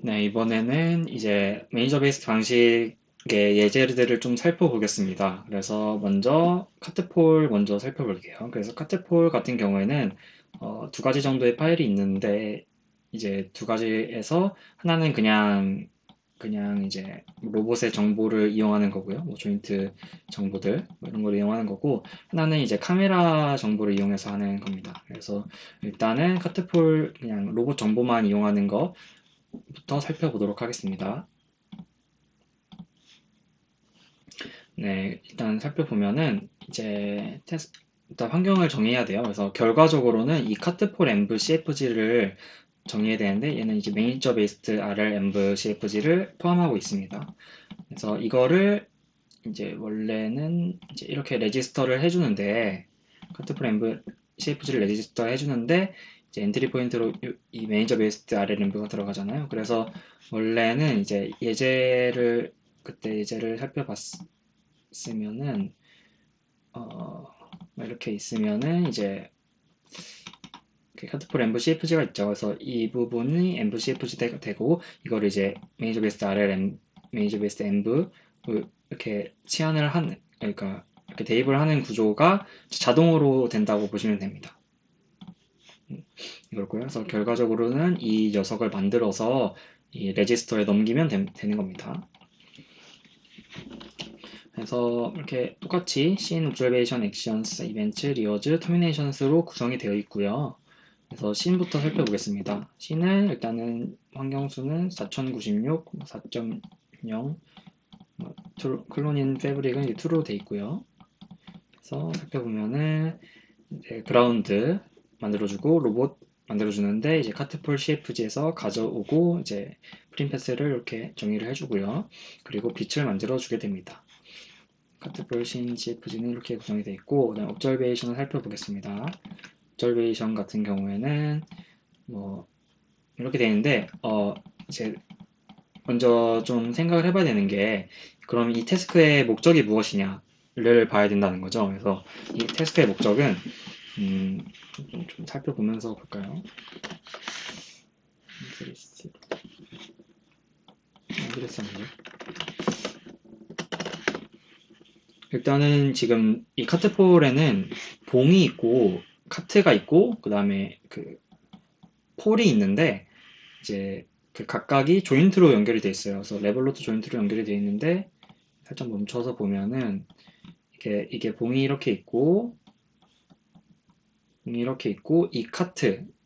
네, 이번에는 이제 매니저 베이스 방식의 예제들을 좀 살펴보겠습니다. 그래서 먼저 카트폴 먼저 살펴볼게요. 그래서 카트폴 같은 경우에는 두 가지 정도의 파일이 있는데 이제 두 가지에서 하나는 그냥 이제 로봇의 정보를 이용하는 거고요. 뭐 조인트 정보들 뭐 이런 걸 이용하는 거고 하나는 이제 카메라 정보를 이용해서 하는 겁니다. 그래서 일단은 카트폴 그냥 로봇 정보만 이용하는 거 부터 살펴보도록 하겠습니다. 네, 일단 살펴보면은 이제 일단 환경을 정해야 돼요. 그래서 결과적으로는 이 카트폴 엠브 CFG를 정의해야 되는데 얘는 이제 매니저 베이스드 RL 엠브 CFG를 포함하고 있습니다. 그래서 이거를 이제 원래는 이제 이렇게 레지스터를 해주는데 카트폴 엠브 CFG를 레지스터 해주는데 이제 엔트리 포인트로 이 매니저 베이스드 RL 엠브가 들어가잖아요. 그래서 원래는 이제 그때 예제를 살펴봤으면은 이렇게 있으면은 이제 카트폴 MVCFG가 있죠. 그래서 이 부분이 MVCFG 되고 이거를 이제 매니저 베이스 RLM, 매니저 베이스 MV 이렇게 치환을 그러니까 이렇게 대입을 하는 구조가 자동으로 된다고 보시면 됩니다. 그렇고요. 그래서 결과적으로는 이 녀석을 만들어서 이 레지스터에 넘기면 되는 겁니다. 그래서 이렇게 똑같이 scene, observation, actions, events, rewards, terminations로 구성이 되어 있고요. 그래서 scene부터 살펴보겠습니다. scene은 일단은 환경수는 4096, 4.0, 클론인 패브릭은 2로 되어 있고요. 그래서 살펴보면은 이제 그라운드 만들어주고 로봇 만들어주는데 이제 카트폴 CFG에서 가져오고 이제 프린패스를 이렇게 정의를 해주고요. 그리고 빛을 만들어주게 됩니다. 카트폴 CFG는 이렇게 구성이 되어 있고 그다음 옵저베이션을 살펴보겠습니다. 옵저베이션 같은 경우에는 뭐 이렇게 되어 있는데 이제 먼저 좀 생각을 해봐야 되는 게 그럼 이 태스크의 목적이 무엇이냐를 봐야 된다는 거죠. 그래서 이 태스크의 목적은 좀 살펴보면서 볼까요? 그랬었는데 일단은 지금 이 카트폴에는 봉이 있고 카트가 있고 그 다음에 그 폴이 있는데 이제 그 각각이 조인트로 연결이 돼 있어요. 그래서 레벨로트 조인트로 연결이 돼 있는데 살짝 멈춰서 보면은 이게 봉이 이렇게 있고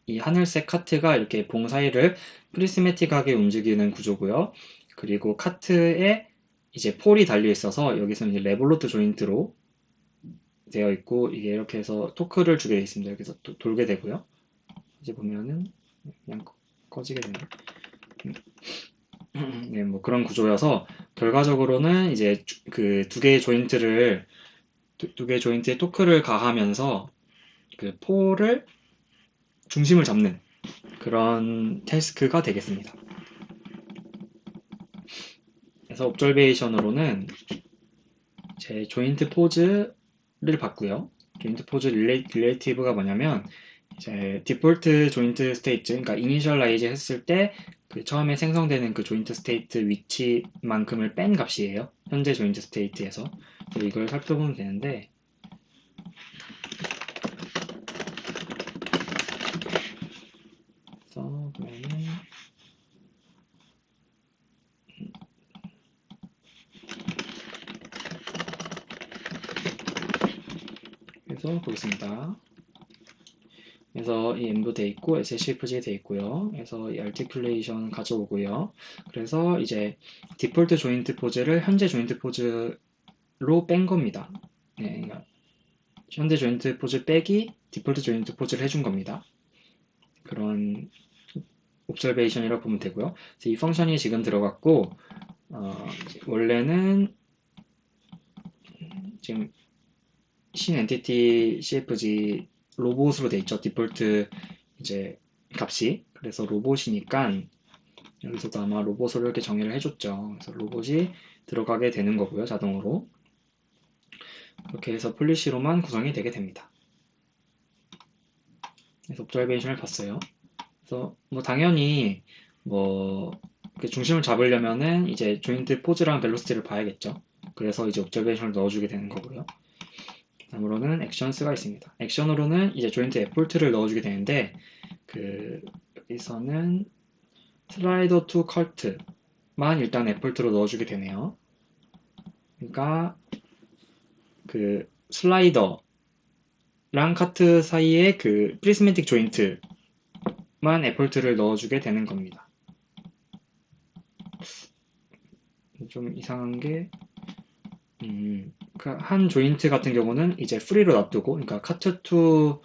이 하늘색 카트가 이렇게 봉 사이를 프리스메틱하게 움직이는 구조고요. 그리고 카트에 이제 폴이 달려 있어서 여기서는 이제 레볼루트 조인트로 되어 있고 이게 이렇게 해서 토크를 주게 되어 있습니다. 여기서 돌게 되고요. 이제 보면은 그냥 꺼지게 되네. 네, 뭐 그런 구조여서 결과적으로는 이제 그 두 개의 조인트에 토크를 가하면서 그 폴을 중심을 잡는 그런 태스크가 되겠습니다. 그래서 옵저베이션으로는 제 조인트 포즈를 봤고요. 조인트 포즈 릴레이티브가 뭐냐면 이제 디폴트 조인트 스테이트, 그러니까 이니셜라이즈 했을 때 그 처음에 생성되는 그 조인트 스테이트 위치만큼을 뺀 값이에요. 현재 조인트 스테이트에서. 그래서 이걸 살펴보면 되는데 그래서 보면은 그래서 보겠습니다. 그래서 이 env 돼 있고 SCFG 돼 있고요. 그래서 이 articulation 가져오고요. 그래서 이제 디폴트 조인트 포즈를 현재 조인트 포즈로 뺀 겁니다. 네, 그러니까 현재 조인트 포즈 빼기 디폴트 조인트 포즈를 해준 겁니다. 그런 옵저베이션이라고 보면 되고요. 그래서 이 펑션이 지금 들어갔고 원래는 지금 신 엔티티 CFG 로봇으로 돼 있죠. 디폴트 이제 값이. 그래서 로봇이니까 여기서도 아마 로봇으로 이렇게 정의를 해줬죠. 그래서 로봇이 들어가게 되는 거고요. 자동으로. 이렇게 해서 폴리시로만 구성이 되게 됩니다. 그래서 옵저베이션을 봤어요. 그래서 뭐 당연히 뭐 그 중심을 잡으려면은 이제 조인트 포즈랑 벨로시티를 봐야겠죠. 그래서 이제 옵저베이션을 넣어주게 되는 거고요. 다음으로는 액션스가 있습니다. 액션으로는 이제 조인트 에폴트를 넣어주게 되는데 여기서는 슬라이더 투 컬트만 일단 에폴트로 넣어주게 되네요. 그러니까 그 슬라이더랑 카트 사이에 그 프리스매틱 조인트만 에폴트를 넣어주게 되는 겁니다. 좀 이상한 게 한 조인트 같은 경우는 이제 프리로 놔두고, 그러니까 카트 투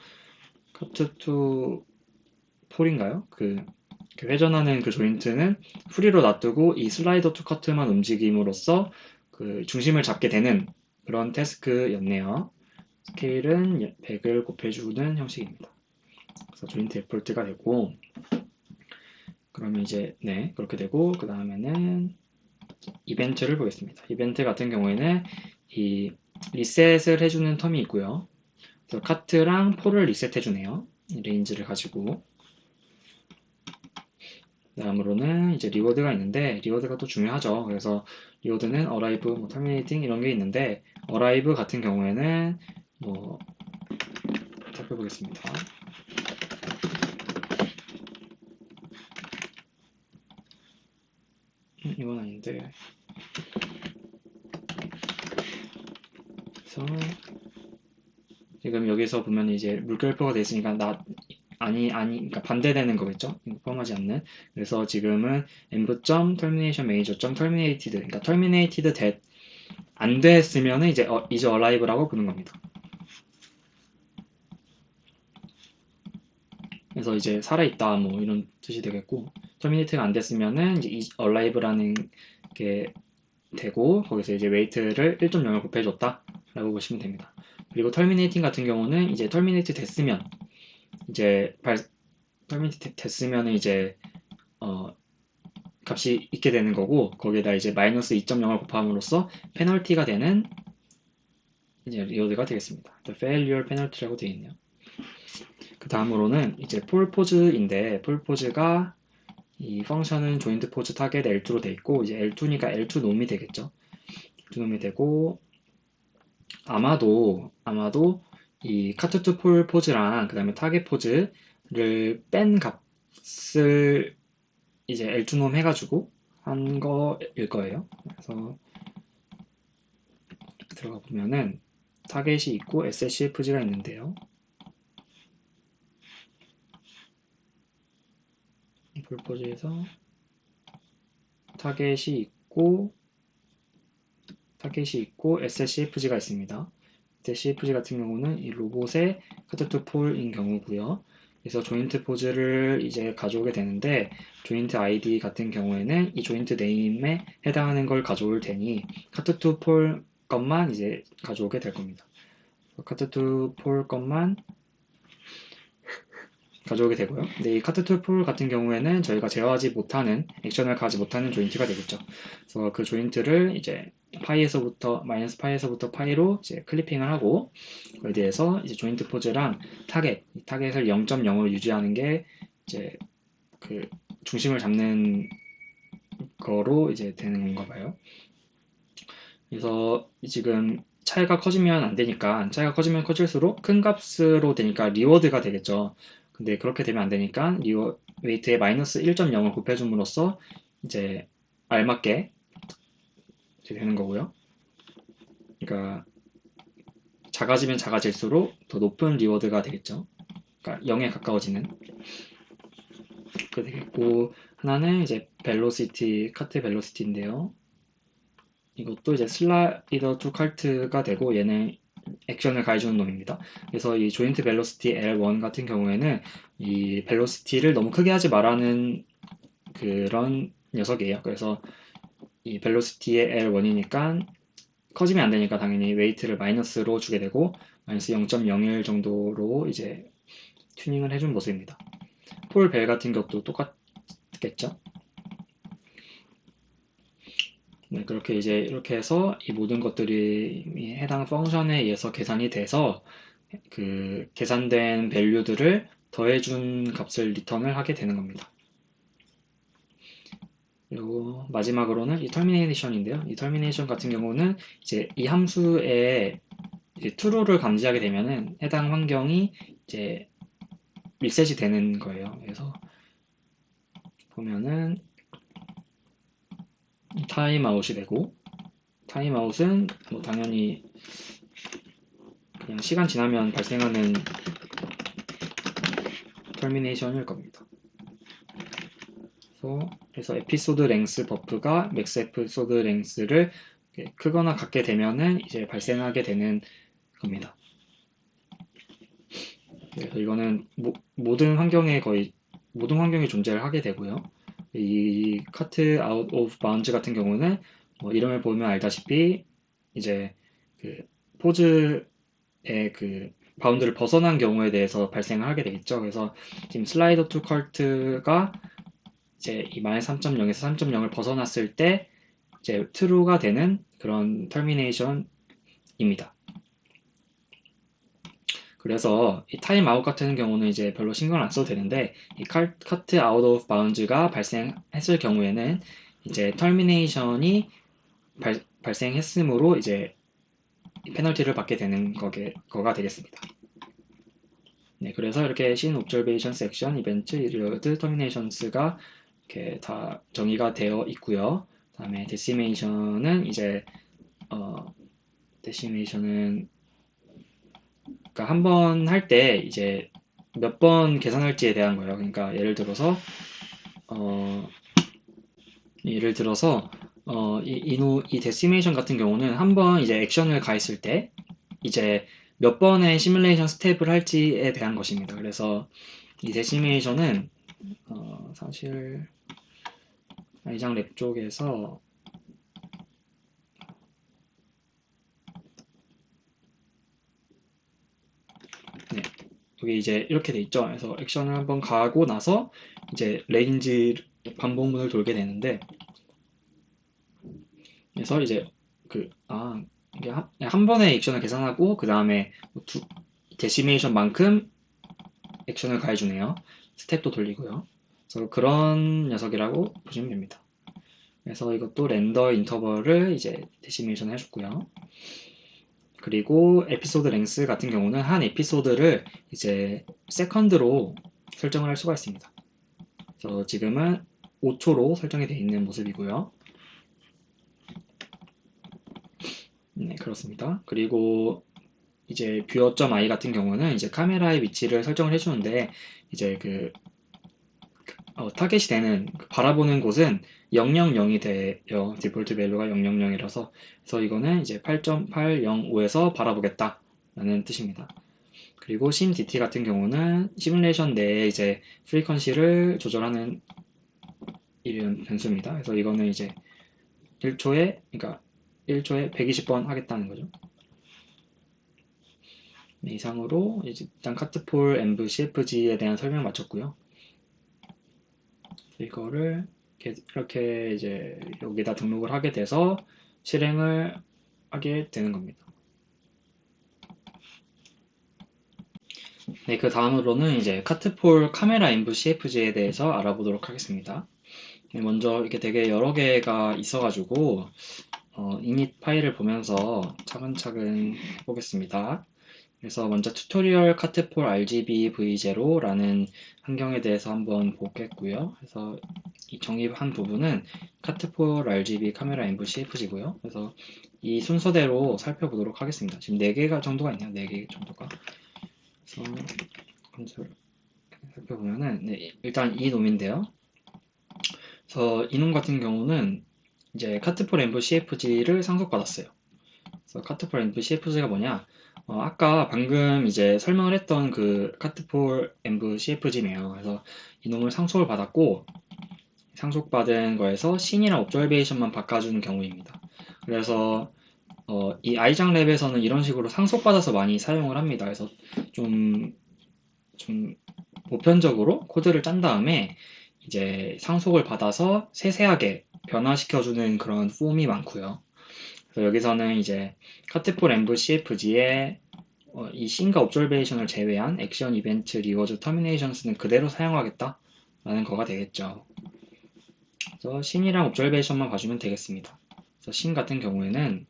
폴인가요? 그 회전하는 그 조인트는 프리로 놔두고 이 슬라이더 투 커트만 움직임으로써 그 중심을 잡게 되는 그런 태스크였네요. 스케일은 100을 곱해주는 형식입니다. 그래서 조인트 에폴트가 되고, 그러면 이제 네 그렇게 되고, 그 다음에는 이벤트를 보겠습니다. 이벤트 같은 경우에는 이 리셋을 해주는 텀이 있고요. 그래서 카트랑 폴을 리셋해주네요. 레인지를 가지고. 다음으로는 이제 리워드가 있는데, 리워드가 또 중요하죠. 그래서 리워드는 arrive, 뭐 terminating 이런 게 있는데, arrive 같은 경우에는 뭐 살펴보겠습니다. 이건 아닌데. 그래서 지금 여기서 보면 이제 물결표가 되어 있으니까 그러니까 반대되는 거겠죠? 포함하지 않는. 그래서 지금은 env.termination major.terminated, 그러니까 terminated that 안 됐으면은 이제 is alive라고 부르는 겁니다. 그래서 이제 살아있다 뭐 이런 뜻이 되겠고, terminate가 안 됐으면은 이제 is alive라는 게 되고, 거기서 이제 weight를 1.0을 곱해줬다라고 보시면 됩니다. 그리고 terminating 같은 경우는 이제 terminate 됐으면 이제 terminate 됐으면은 이제 값이 있게 되는 거고, 거기에다 이제 마이너스 2.0을 곱함으로써 페널티가 되는 이제 리워드가 되겠습니다. The failure penalty라고 되어 있네요. 그 다음으로는 이제 폴 포즈인데, 폴 포즈가 이 펑션은 조인트 포즈 타겟 L2로 되어 있고, 이제 L2니까 L2 놈이 되겠죠. L2 놈이 되고, 아마도 이 카트 투 폴 포즈랑 그 다음에 타겟 포즈를 뺀 값을 이제 L2 놈 해가지고 한 거일 거예요. 그래서 들어가 보면은 타겟이 있고 SCFG가 있는데요. 폴포즈에서 타겟이 있고 SCFG가 있습니다. SCFG 같은 경우는 이 로봇의 카트 투 폴인 경우고요. 그래서 조인트 포즈를 이제 가져오게 되는데, 조인트 ID 같은 경우에는 이 조인트 네임에 해당하는 걸 가져올 테니 카트 투 폴 것만 이제 가져오게 될 겁니다. 카트 투 폴 것만 가져오게 되고요. 근데 이 카트 투 폴 같은 경우에는 저희가 제어하지 못하는, 액션을 가지 못하는 조인트가 되겠죠. 그래서 그 조인트를 이제 마이너스 파이에서부터 파이로 이제 클리핑을 하고, 거기에 대해서 이제 조인트 포즈랑 타겟을 0.0으로 유지하는 게 이제 그 중심을 잡는 거로 이제 되는 건가 봐요. 그래서 지금 차이가 커지면 안 되니까, 차이가 커지면 커질수록 큰 값으로 되니까 리워드가 되겠죠. 근데 그렇게 되면 안 되니까 웨이트에 마이너스 1.0을 곱해줌으로써 이제 알맞게 되는 거고요. 그러니까 작아지면 작아질수록 더 높은 리워드가 되겠죠. 그러니까 0에 가까워지는. 그렇게 되겠고, 하나는 이제 카트 벨로시티인데요. 이것도 이제 슬라이더 투 칼트가 되고, 얘는 액션을 가해주는 놈입니다. 그래서 이 조인트 벨로시티 L1 같은 경우에는 이 벨로시티를 너무 크게 하지 말라는 그런 녀석이에요. 그래서 이 벨로시티의 L1이니까 커지면 안 되니까 당연히 웨이트를 마이너스로 주게 되고, 마이너스 0.01 정도로 이제 튜닝을 해준 모습입니다. 폴 벨 같은 것도 똑같겠죠? 네, 그렇게 이제 이렇게 해서 이 모든 것들이 해당 펑션에 의해서 계산이 돼서 그 계산된 밸류들을 더해준 값을 리턴을 하게 되는 겁니다. 그리고 마지막으로는 이 termination인데요. 이 termination 같은 경우는 이제 이 함수에 이제 true를 감지하게 되면은 해당 환경이 이제 리셋이 되는 거예요. 그래서 보면은 타임아웃이 되고, 타임아웃은 뭐 당연히 그냥 시간 지나면 발생하는 터미네이션일 겁니다. 그래서 에피소드 랭스 버프가 맥스 에피소드 랭스를 크거나 같게 되면은 이제 발생하게 되는 겁니다. 그래서 이거는 모든 환경에 거의 모든 환경에 존재를 하게 되고요. 이 카트 아웃 오브 바운즈 같은 경우는 뭐 이름을 보면 알다시피 이제 그 포즈의 그 바운드를 벗어난 경우에 대해서 발생을 하게 되겠죠. 그래서 지금 슬라이더 투 컬트가 이제 이 마이너스 3.0에서 3.0을 벗어났을 때 이제 true가 되는 그런 termination입니다. 그래서 이 타임 아웃 같은 경우는 이제 별로 신경을 안 써도 되는데 이 카트 아웃 오브 바운즈가 발생했을 경우에는 이제 termination이 발생했으므로 이제 페널티를 받게 되는 거가 되겠습니다. 네, 그래서 이렇게 씬 옵저베이션 섹션, 이벤트, 리어드, 터미네이션스가 이렇게 다 정의가 되어 있고요. 그다음에 데시메이션은 이제 데시메이션은 그러니까 한 번 할 때 이제 몇 번 계산할지에 대한 거예요. 그러니까 어, 예를 들어서 이 데시메이션 같은 경우는 한 번 이제 액션을 가했을 때 이제 몇 번의 시뮬레이션 스텝을 할지에 대한 것입니다. 그래서 이 데시메이션은 사실 아이장 랩 쪽에서 네, 여기 이제 이렇게 돼 있죠. 그래서 액션을 한번 가하고 나서 이제 레인지 반복문을 돌게 되는데 그래서 이제 이게 한 번에 액션을 계산하고 그 다음에 데시메이션만큼 액션을 가해주네요. 스텝도 돌리고요. 그래서 그런 녀석이라고 보시면 됩니다. 그래서 이것도 렌더 인터벌을 이제 데시메이션 해줬고요. 그리고 에피소드 랭스 같은 경우는 한 에피소드를 이제 세컨드로 설정을 할 수가 있습니다. 그래서 지금은 5초로 설정이 되어 있는 모습이고요. 네, 그렇습니다. 그리고 이제 뷰어.i 같은 경우는 이제 카메라의 위치를 설정을 해주는데 이제 타겟이 되는 바라보는 곳은 000이 돼요. 디폴트 밸류가 000이라서 그래서 이거는 이제 8.805에서 바라보겠다라는 뜻입니다. 그리고 simdt 같은 경우는 시뮬레이션 내에 이제 프리퀀시를 조절하는 이런 변수입니다. 그래서 이거는 이제 1초에 120번 하겠다는 거죠. 네, 이상으로 일단 카트폴 env cfg에 대한 설명 마쳤고요. 이거를 이렇게 이제 여기다 등록을 하게 돼서 실행을 하게 되는 겁니다. 네, 그 다음으로는 이제 카트폴 카메라 env cfg에 대해서 알아보도록 하겠습니다. 네, 먼저 이렇게 되게 여러 개가 있어가지고 이닛 파일을 보면서 차근차근 해보겠습니다. 그래서 먼저 튜토리얼 카트폴 RGB V0라는 환경에 대해서 한번 보겠고요. 그래서 이 정의한 부분은 카트폴 RGB 카메라 env CFG고요. 그래서 이 순서대로 살펴보도록 하겠습니다. 지금 4개가 정도가 있네요. 4개 정도가. 그래서 먼저 살펴보면은 네, 일단 이 놈인데요. 그래서 이 놈 같은 경우는 이제 카트폴 env CFG를 상속받았어요. 그래서 카트폴 env CFG가 뭐냐? 아까 방금 이제 설명을 했던 그 카트폴 env CFG네요. 그래서 이놈을 상속을 받았고 상속받은 거에서 씬이랑 옵저베이션만 바꿔주는 경우입니다. 그래서 이 아이장 랩에서는 이런 식으로 상속받아서 많이 사용을 합니다. 그래서 좀 보편적으로 코드를 짠 다음에 이제 상속을 받아서 세세하게 변화시켜주는 그런 폼이 많고요. 그래서 여기서는 이제 카트폴 env CFG에 이 씬과 옵저베이션을 제외한 액션, 이벤트, 리워드, 터미네이션스는 그대로 사용하겠다라는 거가 되겠죠. 그래서 신이랑 옵저베이션만 봐주면 되겠습니다. 그래서 신 같은 경우에는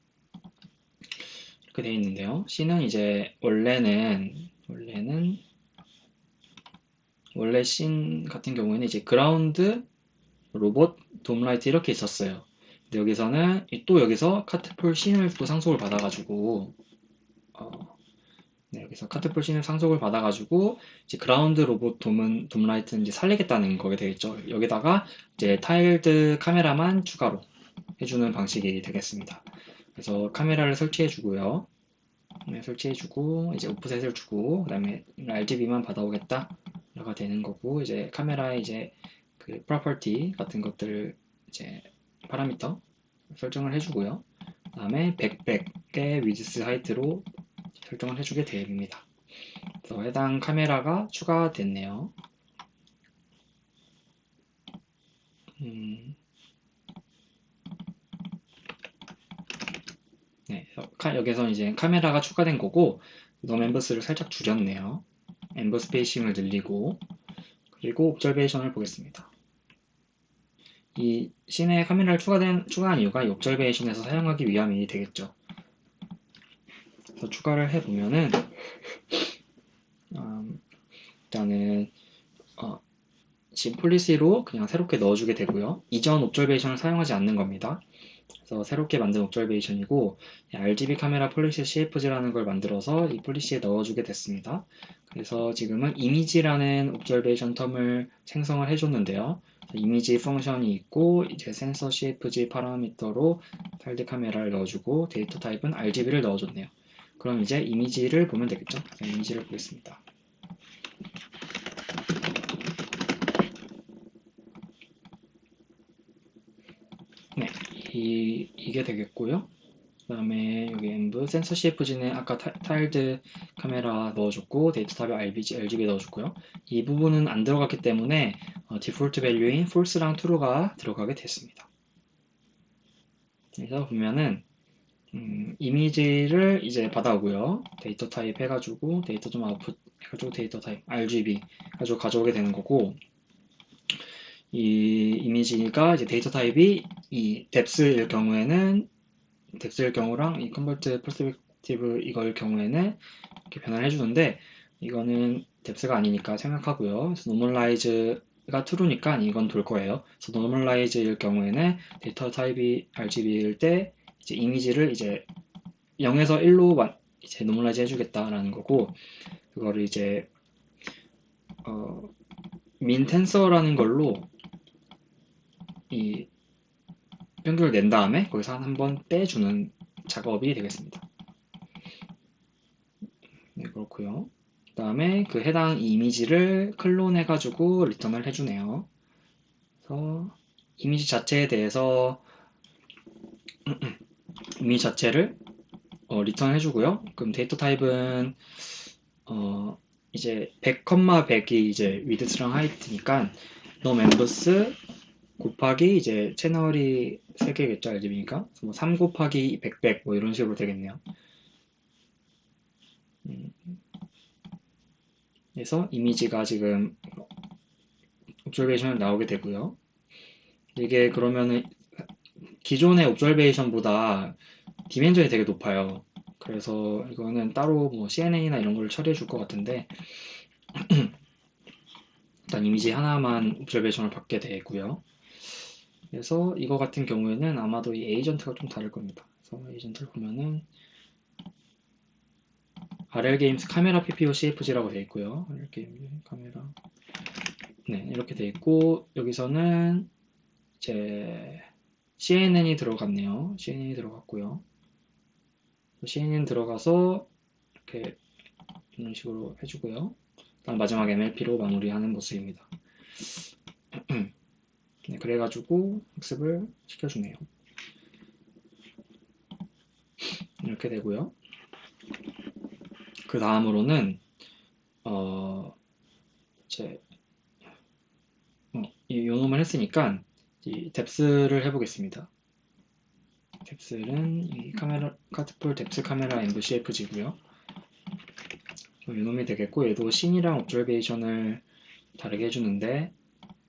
이렇게 되어 있는데요. 신은 이제 원래 신 같은 경우에는 이제 그라운드, 로봇, 돔라이트 이렇게 있었어요. 근데 여기서는 또 여기서 카트폴 신을 또 상속을 받아가지고 여기서 카트폴 신을 상속을 받아가지고 이제 그라운드, 로봇, 돔라이트는 이제 살리겠다는 거게 되겠죠. 여기다가 이제 타일드 카메라만 추가로 해주는 방식이 되겠습니다. 그래서 카메라를 설치해주고요. 설치해주고 이제 오프셋을 주고 그다음에 RGB만 받아오겠다가 되는 거고 이제 카메라에 이제 그 프로퍼티 같은 것들을 이제 파라미터 설정을 해주고요. 그다음에 100의 위드스 하이트로 설정을 해주게 됩니다. 그래서 해당 카메라가 추가됐네요. 네, 여기서 이제 카메라가 추가된 거고 놈 엠버스를 살짝 줄였네요. 엠버 스페이싱을 늘리고 그리고 옵저베이션을 보겠습니다. 이 씬에 카메라를 추가한 이유가 이 옵저베이션에서 사용하기 위함이 되겠죠. 그래서 추가를 해보면은 일단은 지금 폴리시로 그냥 새롭게 넣어주게 되고요. 이전 옵저베이션을 사용하지 않는 겁니다. 그래서 새롭게 만든 옵저베이션이고 RGB 카메라 폴리시 CFG라는 걸 만들어서 이 폴리시에 넣어주게 됐습니다. 그래서 지금은 이미지라는 옵저베이션 텀을 생성을 해줬는데요. 이미지 펑션이 있고 이제 센서 CFG 파라미터로 타일드 카메라를 넣어주고 데이터 타입은 RGB를 넣어줬네요. 그럼 이제 이미지를 보면 되겠죠? 이미지를 보겠습니다. 네, 이게 되겠고요. 그 다음에 여기 env 센서 CFG는 아까 타일드 카메라 넣어줬고 데이터 탑에 RGB 넣어줬고요. 이 부분은 안 들어갔기 때문에 디폴트 밸류인 false랑 true가 들어가게 됐습니다. 그래서 보면은 이미지를 이제 받아오고요. 데이터 타입 해가지고 데이터 좀 아웃풋 해가지고 데이터 타입 RGB 해가지고 가져오게 되는 거고 이 이미지가 이제 데이터 타입이 이 depth일 경우랑 이 컨버트 퍼스펙티브 이걸 경우에는 이렇게 변화를 해주는데 이거는 depth가 아니니까 생략하고요. 그래서 normalize가 true니까 이건 돌 거예요. 그래서 normalize일 경우에는 데이터 타입이 RGB일 때 이제 이미지를 이제 0에서 1로 이제 normalize 해주겠다라는 거고 그거를 이제 min tensor라는 걸로 이 평균을 낸 다음에 거기서 한번 빼주는 작업이 되겠습니다. 네, 그렇고요. 그 다음에 그 해당 이미지를 클론 해가지고 리턴을 해주네요. 그래서 이미지 자체에 대해서 이미지 자체를 리턴 해주고요. 그럼 데이터 타입은 이제 100, 100이 이제 위드스랑 하이트니까 no members 곱하기 이제 채널이 3개겠죠, RGB니까. 뭐 3 곱하기 100, 100, 뭐 이런 식으로 되겠네요. 그래서 이미지가 지금 옵저베이션을 나오게 되고요. 이게 그러면은 기존의 옵저베이션보다 디멘전이 되게 높아요. 그래서 이거는 따로 뭐 CNN이나 이런 걸 처리해 줄 것 같은데 일단 이미지 하나만 옵저베이션을 받게 되고요. 그래서 이거 같은 경우에는 아마도 이 에이전트가 좀 다를 겁니다. 그래서 에이전트를 보면은 RL게임스 카메라 PPO CFG라고 되어 있고요. RL게임즈 카메라 네 이렇게 되어 있고 여기서는 이제 CNN이 들어갔네요. CNN이 들어갔고요. CNN 들어가서 이렇게 이런 식으로 해주고요. 그다음 마지막 MLP로 마무리하는 모습입니다. 네, 그래가지고 학습을 시켜주네요. 이렇게 되고요. 그 다음으로는 이제 이 요놈을 했으니까 이 뎁스를 해보겠습니다. 뎁스는 이 카트폴 뎁스 카메라 엔드 CFG고요. 요놈이 되겠고 얘도 씬이랑 옵저베이션을 다르게 해주는데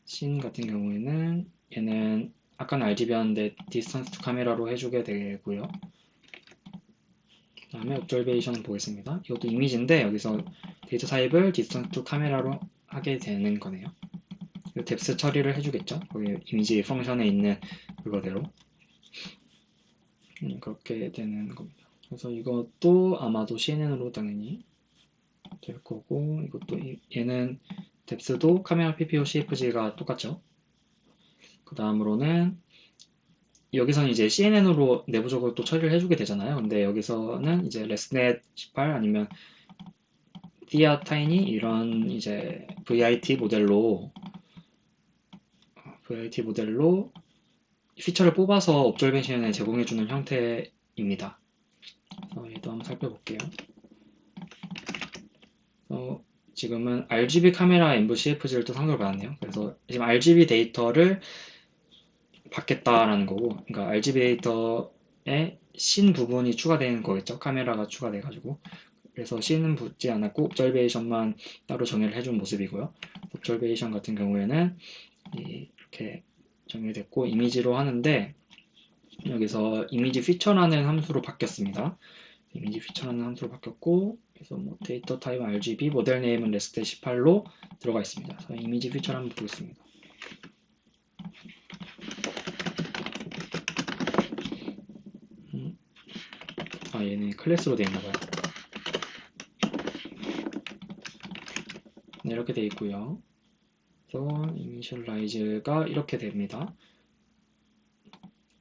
씬 같은 경우에는 얘는 아까는 RGB였는데 디스턴스 투 카메라로 해주게 되고요. 그 다음에 옵저베이션을 보겠습니다. 이것도 이미지인데 여기서 데이터 타입을 디스턴스 투 카메라로 하게 되는 거네요. 뎁스 처리를 해주겠죠. 거기 이미지 펑션에 있는 그거대로 그렇게 되는 겁니다. 그래서 이것도 아마도 CNN으로 당연히 될 거고, 이것도 얘는 뎁스도 카메라 PPO CFG가 똑같죠. 그 다음으로는 여기서는 이제 CNN으로 내부적으로 또 처리를 해주게 되잖아요. 근데 여기서는 이제 레스넷 18 아니면 띠아 타이니 이런 이제 VIT 모델로 피처를 뽑아서 옵저베이션에 제공해주는 형태입니다. 그래서 얘도 한번 살펴볼게요. 지금은 RGB 카메라 MVCFG를 또 상도를 받았네요. 그래서 지금 RGB 데이터를 받겠다라는 거고, 그러니까 RGB 데이터에 씬 부분이 추가되는 거겠죠. 카메라가 추가돼가지고. 그래서 씬은 붙지 않았고 옵저베이션만 따로 정의를 해준 모습이고요. 옵저베이션 같은 경우에는 이렇게 정의됐고 이미지로 하는데 여기서 이미지 피처라는 함수로 바뀌었습니다. 이미지 피처라는 함수로 바뀌었고 그래서 뭐 데이터 타입 RGB 모델 네임은 레스트 18로 들어가 있습니다. 그래서 이미지 피처를 한번 보겠습니다. 얘는 클래스로 되어 있나봐요. 네, 이렇게 되어 있고요. 그래서 이니셜라이즈가 이렇게 됩니다.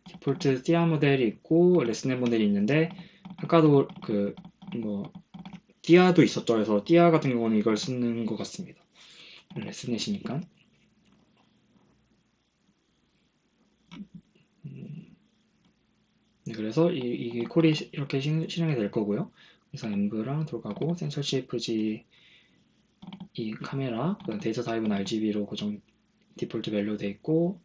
디폴트 띠아 모델이 있고 레스넷 모델이 있는데 아까도 띠아도 있었죠. 그래서 띠아 같은 경우는 이걸 쓰는 것 같습니다. 레스넷이니까. 네, 그래서 이 콜이 이렇게 실행이 될 거고요. 그래서 엠브랑 들어가고 센서 CFG 이 카메라 데이터 타입은 RGB로 고정 디폴트 밸류 돼 있고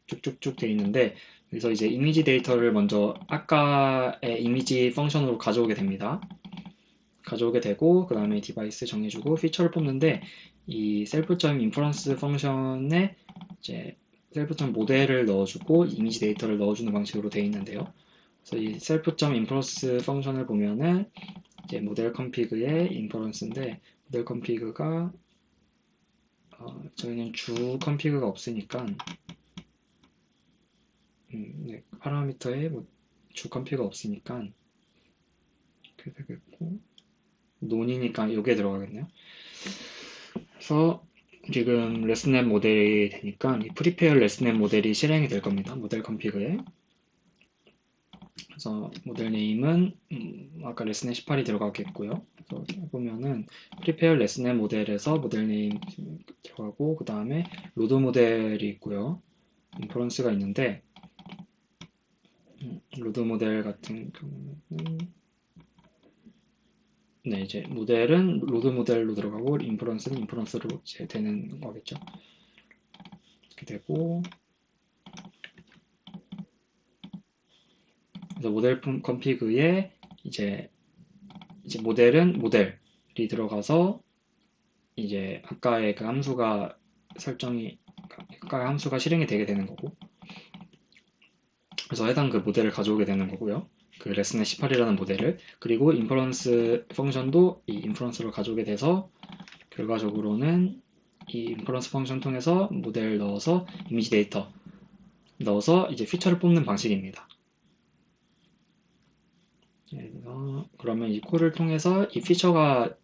쭉쭉쭉 돼 있는데 그래서 이제 이미지 데이터를 먼저 아까의 이미지 펑션으로 가져오게 됩니다. 가져오게 되고 그 다음에 디바이스 정해주고 피처를 뽑는데 이 셀프.인퍼런스 펑션에 이제 셀프. 모델을 넣어주고 이미지 데이터를 넣어주는 방식으로 되어 있는데요. 그래서 이 셀프.인퍼런스 펑션을 보면은 이제 모델 컴피그의 인퍼런스인데 모델 컴피그가 저희는 주 컴피그가 없으니까 네, 파라미터에 주 컴피그가 없으니까 그렇게 되겠고 논이니까 여기에 들어가겠네요. 그래서 지금 레스넷 모델이 되니까 이 프리페어 레스넷 모델이 실행이 될 겁니다. 모델 컴피그에. 그래서 모델 네임은 아까 레스넷 18이 들어가겠고요. 그래서 보면은 프리페어 레스넷 모델에서 모델 네임 들어가고 그 다음에 로드 모델이 있고요. 인퍼런스가 있는데 로드 모델 같은 경우는 네, 이제 모델은 로드 모델로 들어가고 인퍼런스는 인퍼런스로 이제 되는 거겠죠. 이렇게 되고 그래서 모델 컴피그에 이제 모델은 모델이 들어가서 이제 아까의 그 함수가 아까의 함수가 실행이 되게 되는 거고 그래서 해당 그 모델을 가져오게 되는 거고요. 그 레슨넷 18이라는 모델을 그리고 인퍼런스 펑션도 이 인퍼런스를 가져오게 돼서 결과적으로는 이 인퍼런스 펑션 통해서 모델 넣어서 이미지 데이터 넣어서 이제 피처를 뽑는 방식입니다. 그러면 이 콜을 통해서 이 피처가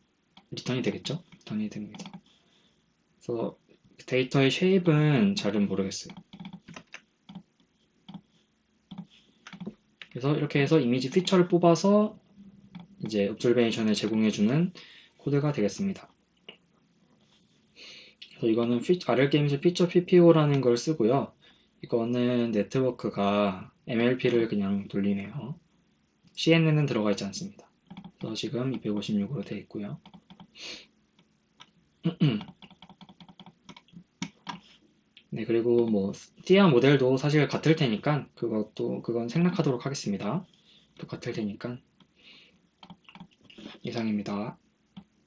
리턴이 되겠죠? 리턴이 됩니다. 그래서 데이터의 쉐입은 잘은 모르겠어요. 그래서 이렇게 해서 이미지 피처를 뽑아서 이제 옵저베이션을 제공해주는 코드가 되겠습니다. 그래서 이거는 RL게임즈 피처 PPO라는 걸 쓰고요. 이거는 네트워크가 MLP를 그냥 돌리네요. CNN은 들어가 있지 않습니다. 그래서 지금 256으로 되어 있고요. 네, 그리고 뭐 띠아 모델도 사실 같을 테니까 그건 생략하도록 하겠습니다. 똑같을 테니까 이상입니다.